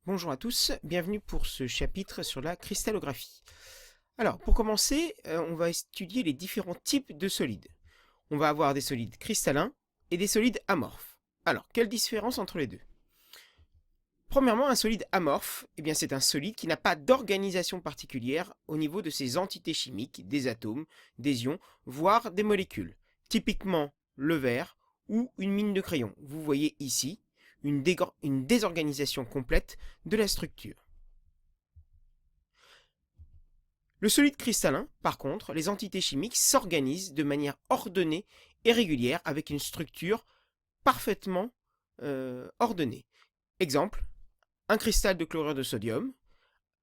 Bonjour à tous, bienvenue pour ce chapitre sur la cristallographie. Alors, pour commencer, on va étudier les différents types de solides. On va avoir des solides cristallins et des solides amorphes. Alors, quelle différence entre les deux? Premièrement, un solide amorphe, c'est un solide qui n'a pas d'organisation particulière au niveau de ses entités chimiques, des atomes, des ions, voire des molécules. Typiquement le verre ou une mine de crayon. Vous voyez ici une désorganisation complète de la structure. Le solide cristallin, par contre, les entités chimiques s'organisent de manière ordonnée et régulière avec une structure parfaitement ordonnée. Exemple, un cristal de chlorure de sodium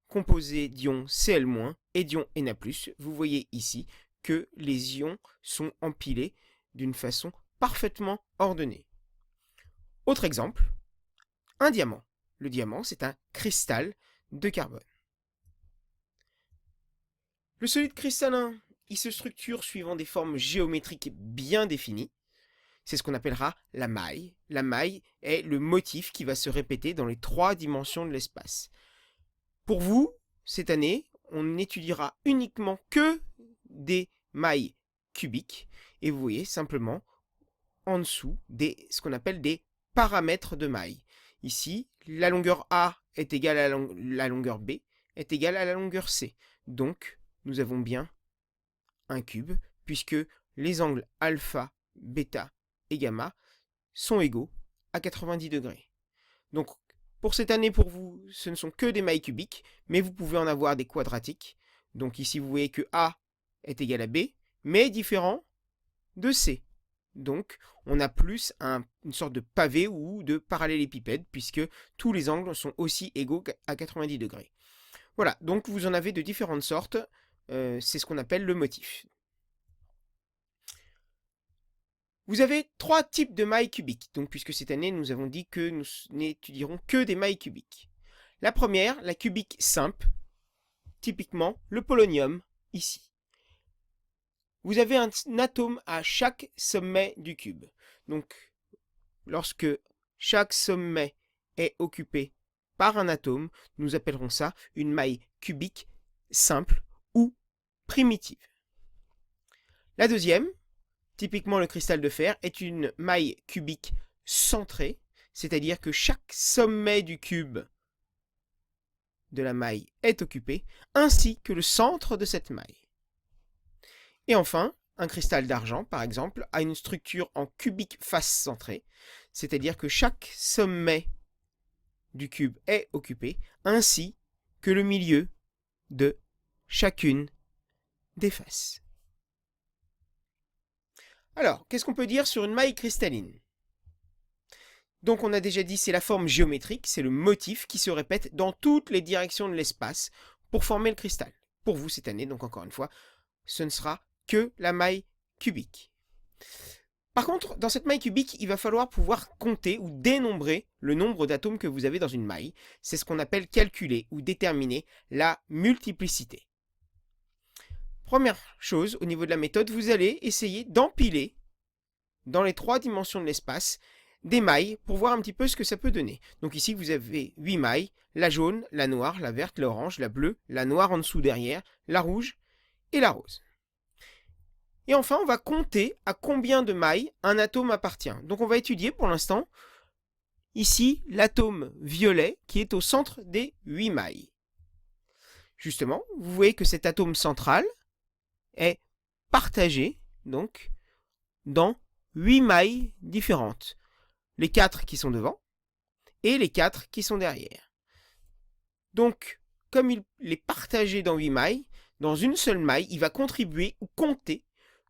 composé d'ions Cl- et d'ions Na+. Vous voyez ici que les ions sont empilés d'une façon parfaitement ordonnée. Autre exemple, un diamant. Le diamant, c'est un cristal de carbone. Le solide cristallin, il se structure suivant des formes géométriques bien définies. C'est ce qu'on appellera la maille. La maille est le motif qui va se répéter dans les 3 dimensions de l'espace. Pour vous, cette année, on n'étudiera uniquement que des mailles cubiques. Et vous voyez simplement en dessous ce qu'on appelle des paramètres de maille. Ici, la longueur A est égale à la longueur B est égale à la longueur C. Donc, nous avons bien un cube, puisque les angles alpha, bêta et gamma sont égaux à 90 degrés. Donc, pour cette année, pour vous, ce ne sont que des mailles cubiques, mais vous pouvez en avoir des quadratiques. Donc ici, vous voyez que A est égal à B, mais différent de C. Donc, on a plus une sorte de pavé ou de parallélépipède, puisque tous les angles sont aussi égaux à 90 degrés. Voilà, donc vous en avez de différentes sortes. C'est ce qu'on appelle le motif. Vous avez 3 types de mailles cubiques, donc puisque cette année nous avons dit que nous n'étudierons que des mailles cubiques. La première, la cubique simple, typiquement le polonium, ici. Vous avez un atome à chaque sommet du cube. Donc, lorsque chaque sommet est occupé par un atome, nous appellerons ça une maille cubique simple ou primitive. La deuxième, typiquement le cristal de fer, est une maille cubique centrée, c'est-à-dire que chaque sommet du cube de la maille est occupé, ainsi que le centre de cette maille. Et enfin, un cristal d'argent, par exemple, a une structure en cubique face centrée, c'est-à-dire que chaque sommet du cube est occupé, ainsi que le milieu de chacune des faces. Alors, qu'est-ce qu'on peut dire sur une maille cristalline? Donc on a déjà dit, c'est la forme géométrique, c'est le motif qui se répète dans toutes les directions de l'espace pour former le cristal. Pour vous cette année, donc encore une fois, ce ne sera que la maille cubique. Par contre, dans cette maille cubique, il va falloir pouvoir compter ou dénombrer le nombre d'atomes que vous avez dans une maille. C'est ce qu'on appelle calculer ou déterminer la multiplicité. Première chose, au niveau de la méthode, vous allez essayer d'empiler dans les 3 dimensions de l'espace des mailles pour voir un petit peu ce que ça peut donner. Donc ici, vous avez 8 mailles, la jaune, la noire, la verte, l'orange, la bleue, la noire en dessous derrière, la rouge et la rose. Et enfin, on va compter à combien de mailles un atome appartient. Donc on va étudier pour l'instant ici l'atome violet qui est au centre des 8 mailles. Justement, vous voyez que cet atome central est partagé donc dans 8 mailles différentes. Les 4 qui sont devant et les 4 qui sont derrière. Donc, comme il est partagé dans 8 mailles, dans une seule maille, il va contribuer ou compter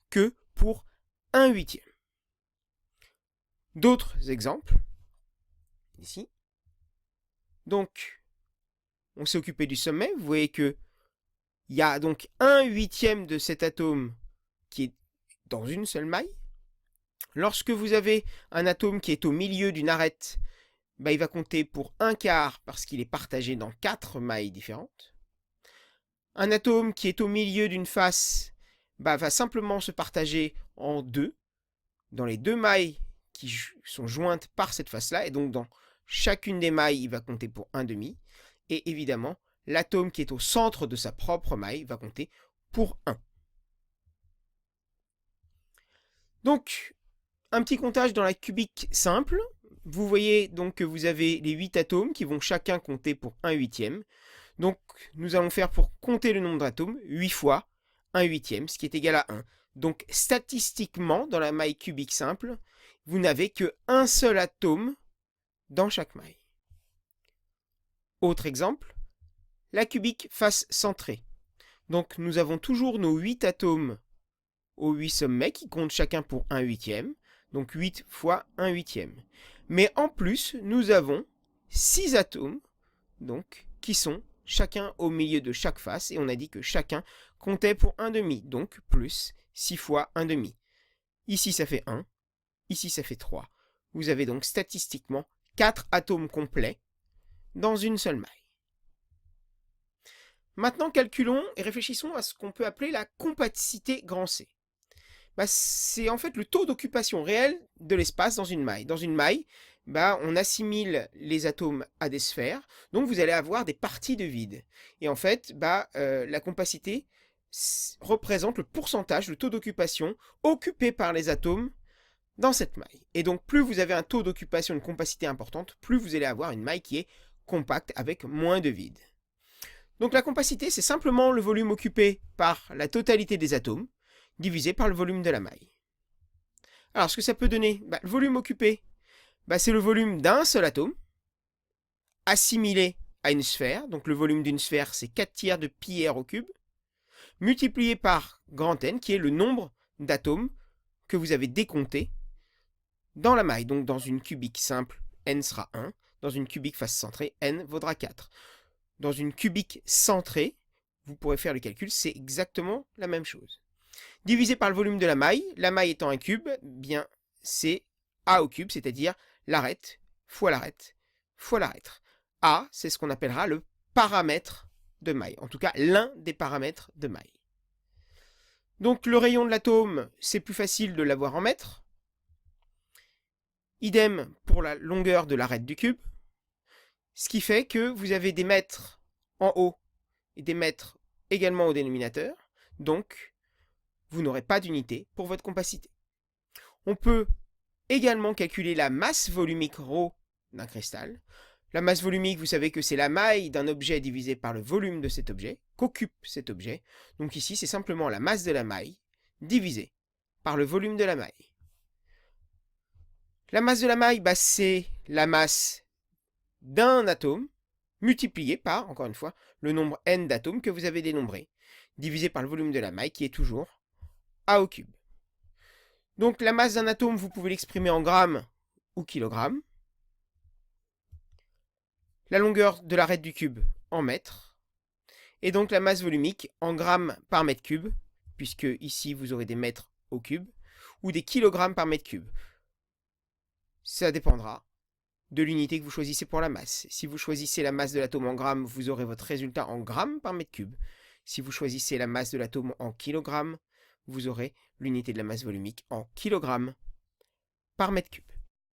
que pour 1/8. D'autres exemples, ici. Donc, on s'est occupé du sommet. Vous voyez que il y a donc 1/8 de cet atome qui est dans une seule maille. Lorsque vous avez un atome qui est au milieu d'une arête, il va compter pour 1/4 parce qu'il est partagé dans 4 mailles différentes. Un atome qui est au milieu d'une face va simplement se partager en 2, dans les 2 mailles qui sont jointes par cette face-là, et donc dans chacune des mailles va compter pour 1,5. Et évidemment, l'atome qui est au centre de sa propre maille va compter pour 1. Donc, un petit comptage dans la cubique simple. Vous voyez donc que vous avez les 8 atomes qui vont chacun compter pour 1/8. Donc, nous allons faire pour compter le nombre d'atomes 8 fois 1/8, ce qui est égal à 1. Donc, statistiquement, dans la maille cubique simple, vous n'avez qu'un seul atome dans chaque maille. Autre exemple, la cubique face centrée. Donc, nous avons toujours nos 8 atomes aux 8 sommets qui comptent chacun pour 1/8. Donc, 8 fois 1/8. Mais en plus, nous avons 6 atomes donc, qui sont chacun au milieu de chaque face, et on a dit que chacun comptait pour 1/2, donc plus 6 fois 1/2. Ici, ça fait 1, ici, ça fait 3. Vous avez donc statistiquement 4 atomes complets dans une seule maille. Maintenant, calculons et réfléchissons à ce qu'on peut appeler la compacité grand C. C'est en fait le taux d'occupation réel de l'espace dans une maille. Dans une maille, on assimile les atomes à des sphères, donc vous allez avoir des parties de vide. Et en fait, la compacité représente le pourcentage, le taux d'occupation occupé par les atomes dans cette maille. Et donc plus vous avez un taux d'occupation, une compacité importante, plus vous allez avoir une maille qui est compacte avec moins de vide. Donc la compacité, c'est simplement le volume occupé par la totalité des atomes, divisé par le volume de la maille. Alors, ce que ça peut donner, le volume occupé, c'est le volume d'un seul atome, assimilé à une sphère. Donc le volume d'une sphère, c'est 4/3 de pi r au cube, multiplié par grand N, qui est le nombre d'atomes que vous avez décompté dans la maille. Donc dans une cubique simple, N sera 1. Dans une cubique face centrée, N vaudra 4. Dans une cubique centrée, vous pourrez faire le calcul, c'est exactement la même chose. Divisé par le volume de la maille étant un cube, c'est A au cube, c'est-à-dire l'arête fois l'arête fois l'arête. A, c'est ce qu'on appellera le paramètre de maille, en tout cas l'un des paramètres de maille. Donc le rayon de l'atome, c'est plus facile de l'avoir en mètres. Idem pour la longueur de l'arête du cube, ce qui fait que vous avez des mètres en haut et des mètres également au dénominateur, donc vous n'aurez pas d'unité pour votre compacité. On peut également calculer la masse volumique ρ d'un cristal. La masse volumique, vous savez que c'est la maille d'un objet divisé par le volume de cet objet, qu'occupe cet objet. Donc ici, c'est simplement la masse de la maille divisée par le volume de la maille. La masse de la maille, c'est la masse d'un atome multiplié par, encore une fois, le nombre n d'atomes que vous avez dénombré, divisé par le volume de la maille qui est toujours A au cube. Donc la masse d'un atome, vous pouvez l'exprimer en grammes ou kilogrammes. La longueur de l'arête du cube en mètres. Et donc la masse volumique en grammes par mètre cube, puisque ici vous aurez des mètres au cube, ou des kilogrammes par mètre cube. Ça dépendra de l'unité que vous choisissez pour la masse. Si vous choisissez la masse de l'atome en grammes, vous aurez votre résultat en grammes par mètre cube. Si vous choisissez la masse de l'atome en kilogrammes, vous aurez l'unité de la masse volumique en kilogrammes par mètre cube.